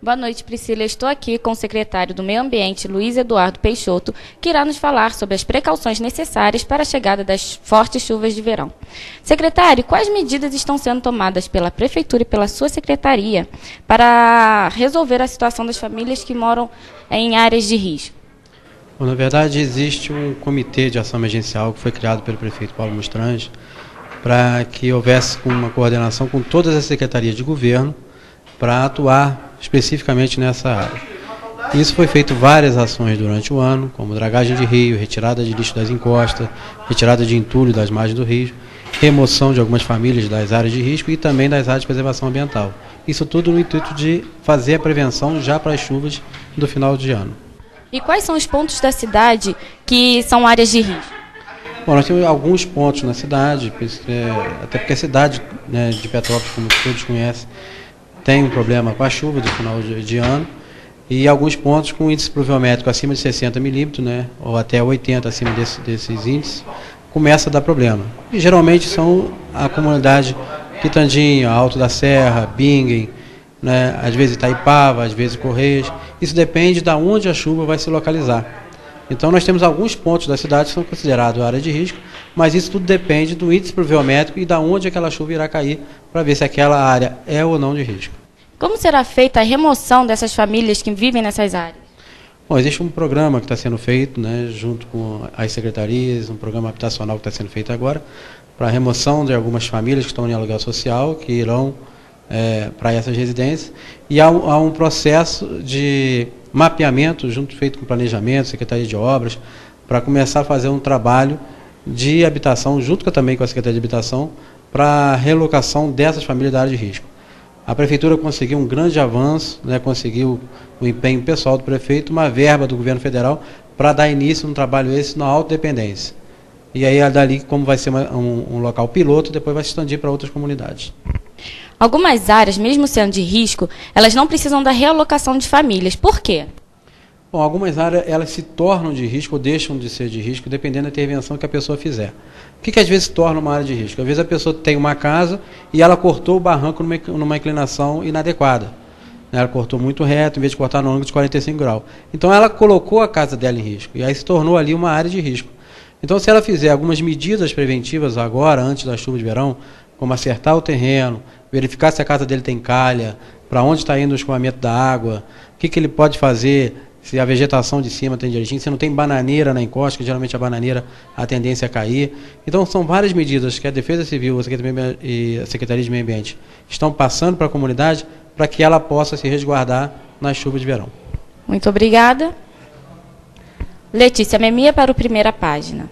Boa noite, Priscila. Eu estou aqui com o secretário do Meio Ambiente, Luiz Eduardo Peixoto, que irá nos falar sobre as precauções necessárias para a chegada das fortes chuvas de verão. Secretário, quais medidas estão sendo tomadas pela Prefeitura e pela sua secretaria para resolver a situação das famílias que moram em áreas de risco? Bom, na verdade, existe um comitê de ação emergencial que foi criado pelo prefeito Paulo Mostrange para que houvesse uma coordenação com todas as secretarias de governo para atuar especificamente nessa área. Isso foi feito várias ações durante o ano, como dragagem de rio, retirada de lixo das encostas, retirada de entulho das margens do rio, remoção de algumas famílias das áreas de risco e também das áreas de preservação ambiental. Isso tudo no intuito de fazer a prevenção já para as chuvas do final de ano. E quais são os pontos da cidade que são áreas de risco? Bom, nós temos alguns pontos na cidade, até porque a cidade, né, de Petrópolis, como todos conhecem, tem um problema com a chuva do final de ano, e alguns pontos com índice pluviométrico acima de 60 milímetros, né, ou até 80 acima desses índices, começa a dar problema. E geralmente são a comunidade Quitandinha, Alto da Serra, Bingen, né, às vezes Itaipava, às vezes Correios. Isso depende de onde a chuva vai se localizar. Então nós temos alguns pontos da cidade que são considerados área de risco, mas isso tudo depende do índice pluviométrico e de onde aquela chuva irá cair, para ver se aquela área é ou não de risco. Como será feita a remoção dessas famílias que vivem nessas áreas? Bom, existe um programa que está sendo feito, né, junto com as secretarias, um programa habitacional que está sendo feito agora, para a remoção de algumas famílias que estão em aluguel social, que irão para essas residências, e há um processo de mapeamento feito com planejamento, Secretaria de Obras, para começar a fazer um trabalho de habitação, junto também com a Secretaria de Habitação, para a relocação dessas famílias da área de risco. A Prefeitura conseguiu um grande avanço, né, conseguiu o empenho pessoal do prefeito, uma verba do governo federal para dar início a um trabalho esse na autodependência. E aí, dali, como vai ser um local piloto, depois vai se expandir para outras comunidades. Algumas áreas, mesmo sendo de risco, elas não precisam da realocação de famílias. Por quê? Bom, algumas áreas elas se tornam de risco ou deixam de ser de risco, dependendo da intervenção que a pessoa fizer. O que às vezes torna uma área de risco? Às vezes a pessoa tem uma casa e ela cortou o barranco numa inclinação inadequada. Ela cortou muito reto, em vez de cortar no ângulo de 45 graus. Então ela colocou a casa dela em risco, e aí se tornou ali uma área de risco. Então, se ela fizer algumas medidas preventivas agora, antes da chuva de verão, como acertar o terreno, verificar se a casa dele tem calha, para onde está indo o escoamento da água, o que ele pode fazer, se a vegetação de cima tem direitinho, se não tem bananeira na encosta, que geralmente a bananeira a tendência a cair. Então, são várias medidas que a Defesa Civil e a Secretaria de Meio Ambiente estão passando para a comunidade para que ela possa se resguardar nas chuvas de verão. Muito obrigada. Letícia Memia para o Primeira Página.